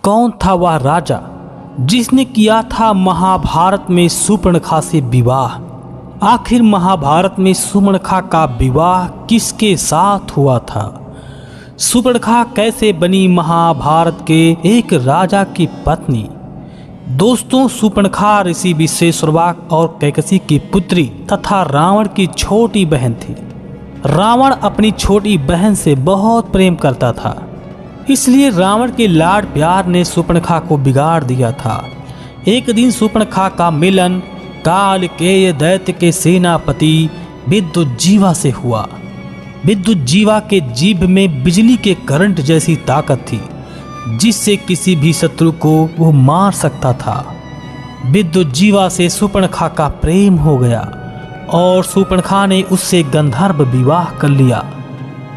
कौन था वह राजा जिसने किया था महाभारत में शूर्पणखा से विवाह? आखिर महाभारत में शूर्पणखा का विवाह किसके साथ हुआ था? शूर्पणखा कैसे बनी महाभारत के एक राजा की पत्नी? दोस्तों, शूर्पणखा ऋषि विश्वेश्वरवाक और कैकसी की पुत्री तथा रावण की छोटी बहन थी। रावण अपनी छोटी बहन से बहुत प्रेम करता था, इसलिए रावण के लाड प्यार ने शूर्पणखा को बिगाड़ दिया था। एक दिन शूर्पणखा का मिलन कालकेय दैत्य के सेनापति विद्युज्जीवा से हुआ। विद्युज्जीवा के जीभ में बिजली के करंट जैसी ताकत थी, जिससे किसी भी शत्रु को वो मार सकता था। विद्युज्जीवा से शूर्पणखा का प्रेम हो गया और शूर्पणखा ने उससे गंधर्व विवाह कर लिया।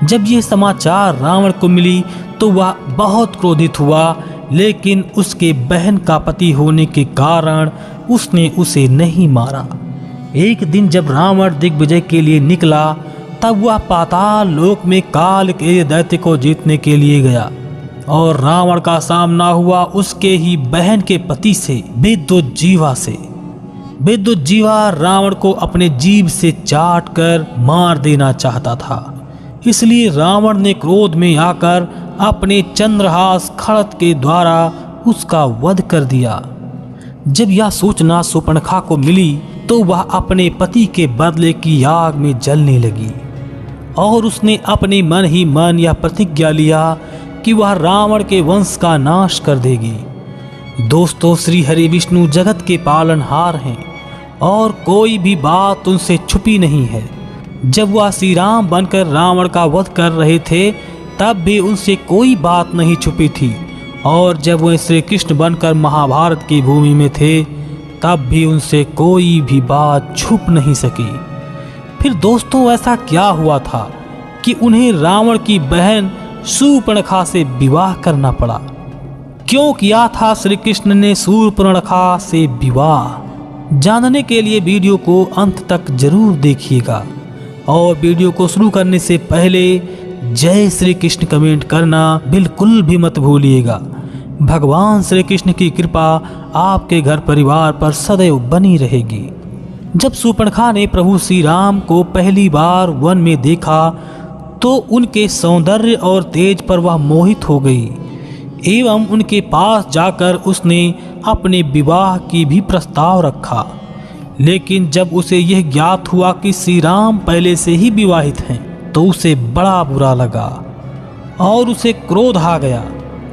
जब ये समाचार रावण को मिली तो वह बहुत क्रोधित हुआ, लेकिन उसके बहन का पति होने के कारण उसने उसे नहीं मारा। एक दिन जब रावण दिग्विजय के लिए निकला, तब वह पाताल लोक में काल के दैत्य को जीतने के लिए गया और रावण का सामना हुआ उसके ही बहन के पति से, विद्युज्जीवा से। विद्युज्जीवा रावण को अपने जीभ से चाट कर मार देना चाहता था, इसलिए रावण ने क्रोध में आकर अपने चंद्रहास खड्ग के द्वारा उसका वध कर दिया। जब यह सूचना शूर्पणखा को मिली तो वह अपने पति के बदले की आग में जलने लगी और उसने अपने मन ही मन यह प्रतिज्ञा लिया कि वह रावण के वंश का नाश कर देगी। दोस्तों, श्री हरि विष्णु जगत के पालनहार हैं और कोई भी बात उनसे छुपी नहीं है। जब वह श्री राम बनकर रावण का वध कर रहे थे, तब भी उनसे कोई बात नहीं छुपी थी, और जब वह श्री कृष्ण बनकर महाभारत की भूमि में थे, तब भी उनसे कोई भी बात छुप नहीं सकी। फिर दोस्तों, ऐसा क्या हुआ था कि उन्हें रावण की बहन शूर्पणखा से विवाह करना पड़ा? क्यों किया था श्री कृष्ण ने शूर्पणखा से विवाह? जानने के लिए वीडियो को अंत तक जरूर देखिएगा, और वीडियो को शुरू करने से पहले जय श्री कृष्ण कमेंट करना बिल्कुल भी मत भूलिएगा। भगवान श्री कृष्ण की कृपा आपके घर परिवार पर सदैव बनी रहेगी। जब शूर्पणखा ने प्रभु श्री राम को पहली बार वन में देखा तो उनके सौंदर्य और तेज पर वह मोहित हो गई एवं उनके पास जाकर उसने अपने विवाह की भी प्रस्ताव रखा। लेकिन जब उसे यह ज्ञात हुआ कि श्री राम पहले से ही विवाहित हैं, तो उसे बड़ा बुरा लगा और उसे क्रोध आ गया,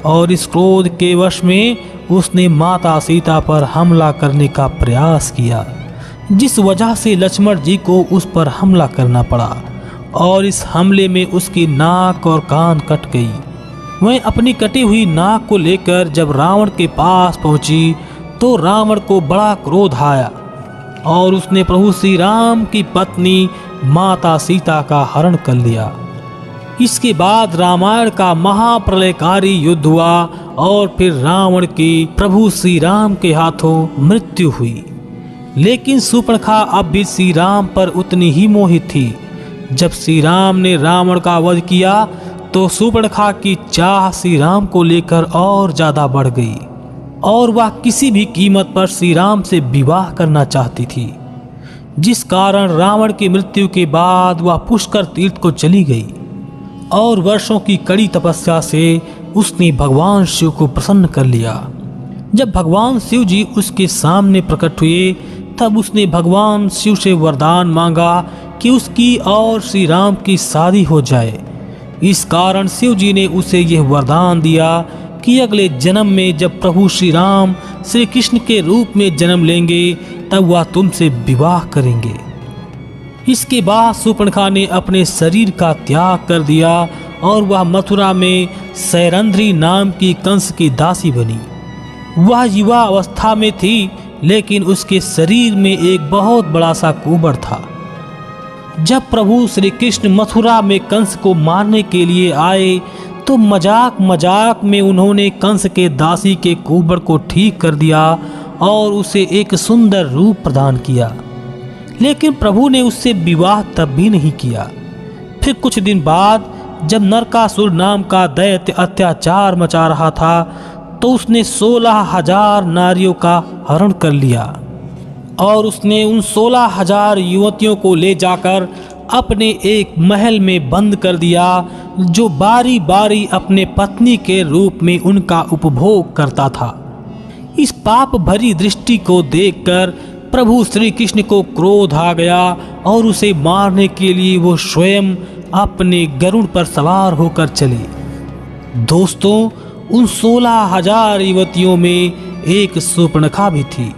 और इस क्रोध के वश में उसने माता सीता पर हमला करने का प्रयास किया, जिस वजह से लक्ष्मण जी को उस पर हमला करना पड़ा, और इस हमले में उसकी नाक और कान कट गई। वह अपनी कटी हुई नाक को लेकर जब रावण के पास पहुंची तो रावण को बड़ा क्रोध आया और उसने प्रभु श्री राम की पत्नी माता सीता का हरण कर लिया। इसके बाद रामायण का महाप्रलयकारी युद्ध हुआ और फिर रावण की प्रभु श्री राम के हाथों मृत्यु हुई। लेकिन शूर्पणखा अब भी श्री राम पर उतनी ही मोहित थी। जब श्री राम ने रावण का वध किया तो शूर्पणखा की चाह श्री राम को लेकर और ज्यादा बढ़ गई और वह किसी भी कीमत पर श्री राम से विवाह करना चाहती थी, जिस कारण रावण की मृत्यु के बाद वह पुष्कर तीर्थ को चली गई और वर्षों की कड़ी तपस्या से उसने भगवान शिव को प्रसन्न कर लिया। जब भगवान शिव जी उसके सामने प्रकट हुए, तब उसने भगवान शिव से वरदान मांगा कि उसकी और श्री राम की शादी हो जाए। इस कारण शिव जी ने उसे यह वरदान दिया कि अगले जन्म में जब प्रभु श्री राम श्री कृष्ण के रूप में जन्म लेंगे, तब वह तुमसे विवाह करेंगे। इसके बाद शूर्पणखा ने अपने शरीर का त्याग कर दिया और वह मथुरा में सैरंध्री नाम की कंस की दासी बनी। वह युवा अवस्था में थी, लेकिन उसके शरीर में एक बहुत बड़ा सा कुंभर था। जब प्रभु श्री कृष्ण मथुरा में कंस को मारने के लिए आए तो मजाक मजाक में उन्होंने कंस के दासी के कुंभर को ठीक कर दिया और उसे एक सुंदर रूप प्रदान किया। लेकिन प्रभु ने उससे विवाह तब भी नहीं किया। फिर कुछ दिन बाद जब नरकासुर नाम का दैत्य अत्याचार मचा रहा था, तो उसने 16,000 नारियों का हरण कर लिया और उसने उन 16,000 युवतियों को ले जाकर अपने एक महल में बंद कर दिया, जो बारी बारी अपने पत्नी के रूप में उनका उपभोग करता था। इस पाप भरी दृष्टि को देखकर प्रभु श्री कृष्ण को क्रोध आ गया और उसे मारने के लिए वो स्वयं अपने गरुड़ पर सवार होकर चले। दोस्तों, उन 16,000 युवतियों में एक शूर्पणखा भी थी।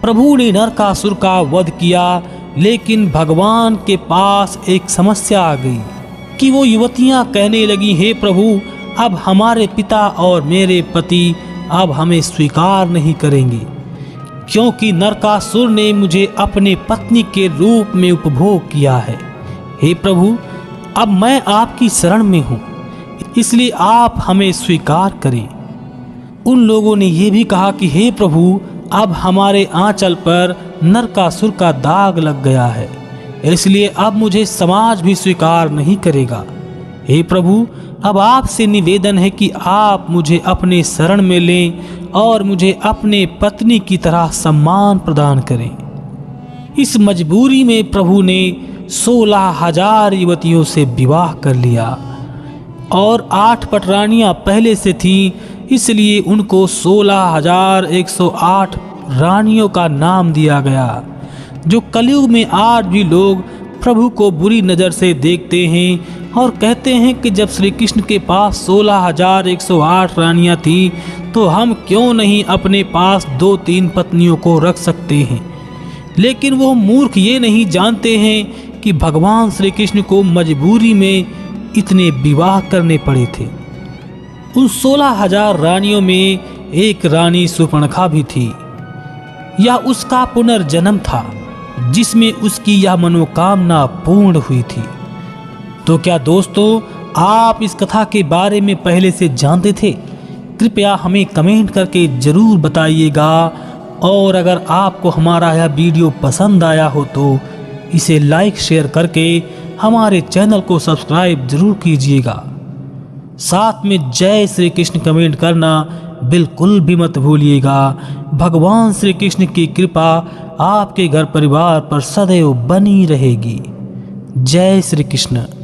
प्रभु ने नरकासुर का वध किया, लेकिन भगवान के पास एक समस्या आ गई कि वो युवतियां कहने लगी, हे प्रभु, अब हमारे पिता और मेरे पति अब हमें स्वीकार नहीं करेंगे, क्योंकि नरकासुर ने मुझे अपने पत्नी के रूप में उपभोग किया है। हे प्रभु, अब मैं आपकी शरण में हूँ, इसलिए आप हमें स्वीकार करें। उन लोगों ने यह भी कहा कि हे प्रभु, अब हमारे आंचल पर नरकासुर का दाग लग गया है, इसलिए अब मुझे समाज भी स्वीकार नहीं करेगा। हे प्रभु, अब आपसे निवेदन है कि आप मुझे अपने शरण में लें और मुझे अपने पत्नी की तरह सम्मान प्रदान करें। इस मजबूरी में प्रभु ने 16,000 युवतियों से विवाह कर लिया और 8 पटरानियां पहले से थीं, इसलिए उनको 16,108 रानियों का नाम दिया गया। जो कलयुग में आज भी लोग प्रभु को बुरी नज़र से देखते हैं और कहते हैं कि जब श्री कृष्ण के पास 16,108 रानियां थीं, तो हम क्यों नहीं अपने पास 2-3 पत्नियों को रख सकते हैं। लेकिन वो मूर्ख ये नहीं जानते हैं कि भगवान श्री कृष्ण को मजबूरी में इतने विवाह करने पड़े थे। उन 16,000 रानियों में एक रानी शूर्पणखा भी थी। यह उसका पुनर्जन्म था, जिसमें उसकी यह मनोकामना पूर्ण हुई थी। तो क्या दोस्तों, आप इस कथा के बारे में पहले से जानते थे? कृपया हमें कमेंट करके ज़रूर बताइएगा। और अगर आपको हमारा यह वीडियो पसंद आया हो तो इसे लाइक शेयर करके हमारे चैनल को सब्सक्राइब जरूर कीजिएगा। साथ में जय श्री कृष्ण कमेंट करना बिल्कुल भी मत भूलिएगा। भगवान श्री कृष्ण की कृपा आपके घर परिवार पर सदैव बनी रहेगी। जय श्री कृष्ण।